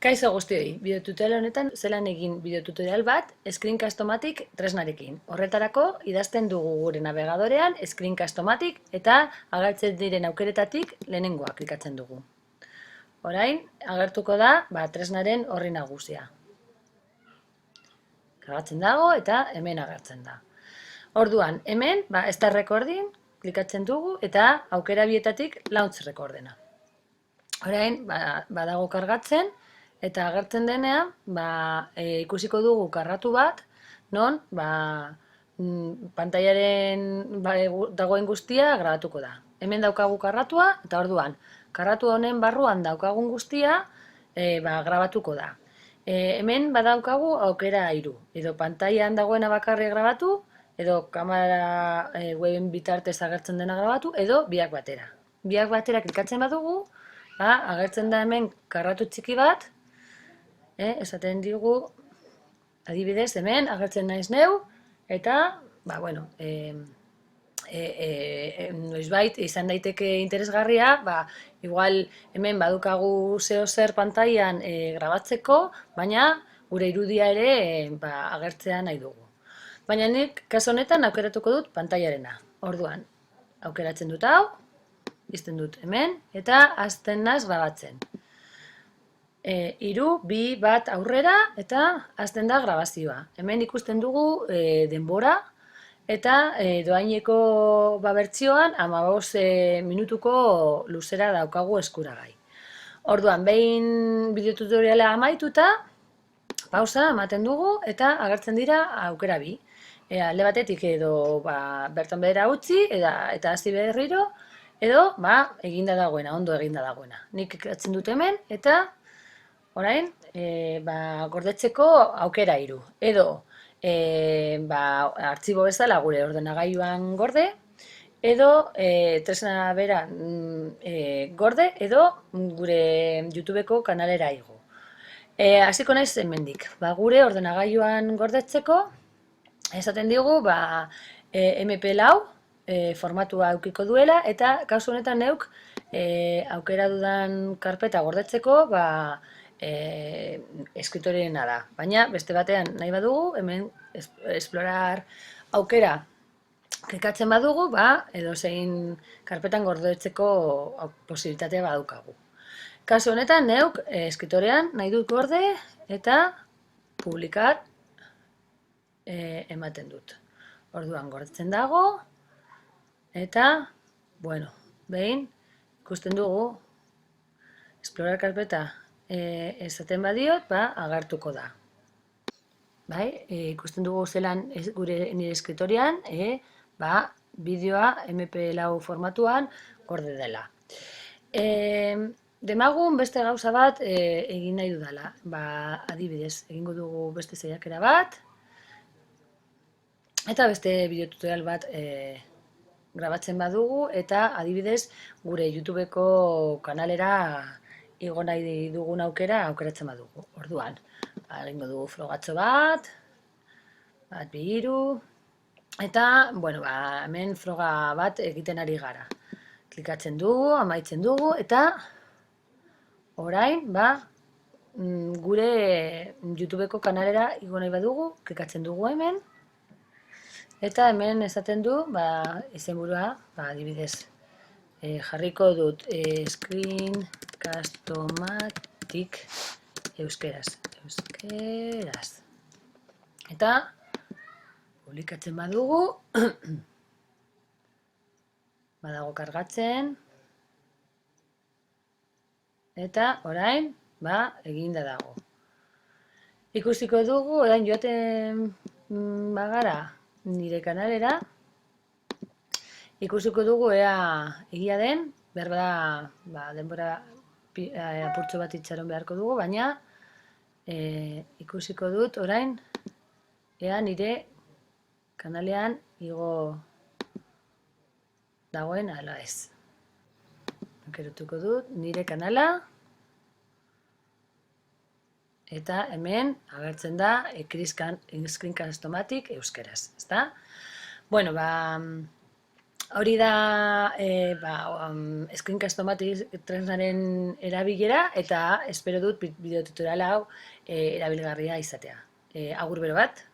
Kaixo guztioi, bideotutorial honetan zelan egin bideotutorial bat Screencast-O-Matic tresnarekin. Horretarako idazten dugu gure navegadorean Screencast-O-Matic eta agertzen diren aukeretatik lehenengoa klikatzen dugu. Orain agertuko da tresnaren horri nagusia. Kargatzen dago eta hemen agertzen da. Orduan, hemen Start Recording klikatzen dugu eta aukera bietatik Launch Recordena. Orain badago kargatzen eta agertzen denean ikusiko dugu karratu bat non pantailaren dagoen guztia grabatuko da. Hemen daukagu karratua eta orduan karratu honen barruan daukagun guztia grabatuko da. Hemen badaukagu aukera 3, edo pantailan dagoena bakarrik grabatu, edo kamera weben bitartez agertzen dena grabatu, edo biak batera. Biak batera klikatzen badugu, agertzen da hemen karratu txiki bat, esaten digu, adibidez, hemen agertzen naiz neu, eta, noizbait izan daiteke interesgarria, igual hemen badukagu zeo zer pantailan grabatzeko, baina gure irudia ere agertzea nahi dugu. Baina nik kasu honetan aukeratuko dut pantailarena. Orduan, aukeratzen dut hau, izten dut hemen, eta hasten naiz grabatzen. 3, 2, 1 aurrera, eta hasten da grabazioa. Hemen ikusten dugu denbora, eta doaineko bertsioan 15 minutuko luzera daukagu eskuragai. Orduan, behin bideotutoriala amaituta, pausa ematen dugu, eta agertzen dira aukera 2. Alde batetik edo bertan behera utzi, eta hasi berriro, edo eginda dagoena, ondo eginda dagoena. Nik klikatzen dut hemen, eta orain gordetzeko aukera 3. Edo artxibo bezala gure ordenagailuan gorde, edo tresna bera gorde, edo gure YouTubeko kanalera igo. Hasiko naiz hemendik. Gure ordenagailuan gordetzeko, esaten digu MP4 formatua aukiko duela, eta kasu honetan neuk aukera dudan karpeta gordetzeko eskritoreena da. Baina beste batean nahi badugu, hemen Explorar aukera klikatzen badugu, edozein karpetan gordetzeko posibilitatea badaukagu. Kasu honetan neuk eskritorean nahi dut gorde eta publikar ematen dut. Orduan gordetzen dago, eta, behin ikusten dugu, Explorar karpeta esaten badiot, agertuko da. Ikusten dugu zelan nire eskritorean, bideoa MP4 formatuan gorde dela. Demagun beste gauza bat egin nahi dudala. Adibidez, egingo dugu beste saiakera bat, eta beste bideotutorial bat grabatzen badugu, eta adibidez gure YouTubeko kanalera igo nahi dugun aukeratzen badugu. Orduan, egingo dugu frogatxo bat, 1, 2, 3, eta, hemen froga bat egiten ari gara. Klikatzen dugu, amaitzen dugu, eta orain, gure YouTubeko kanalera igo nahi badugu, klikatzen dugu hemen, eta hemen esaten du, izenburua, adibidez, jarriko dut Screencast-O-Matic euskeraz. Eta publikatzen badugu, badago kargatzen, eta orain, eginda dago. Ikusiko dugu, orain joaten bagara nire kanalera, ikusiko dugu ea egia den, behar denbora apurtxo bat itxaron beharko dugu, baina ikusiko dut orain ea nire kanalean igo dagoen ala ez. Aukeratuko dut nire kanala, eta hemen agertzen da Screencast-O-Matic euskeraz, ezta? Hori da eskuinkastomatik tresnaren erabilera eta espero dut bideotutorial hau erabilgarria izatea. Agur bero bat.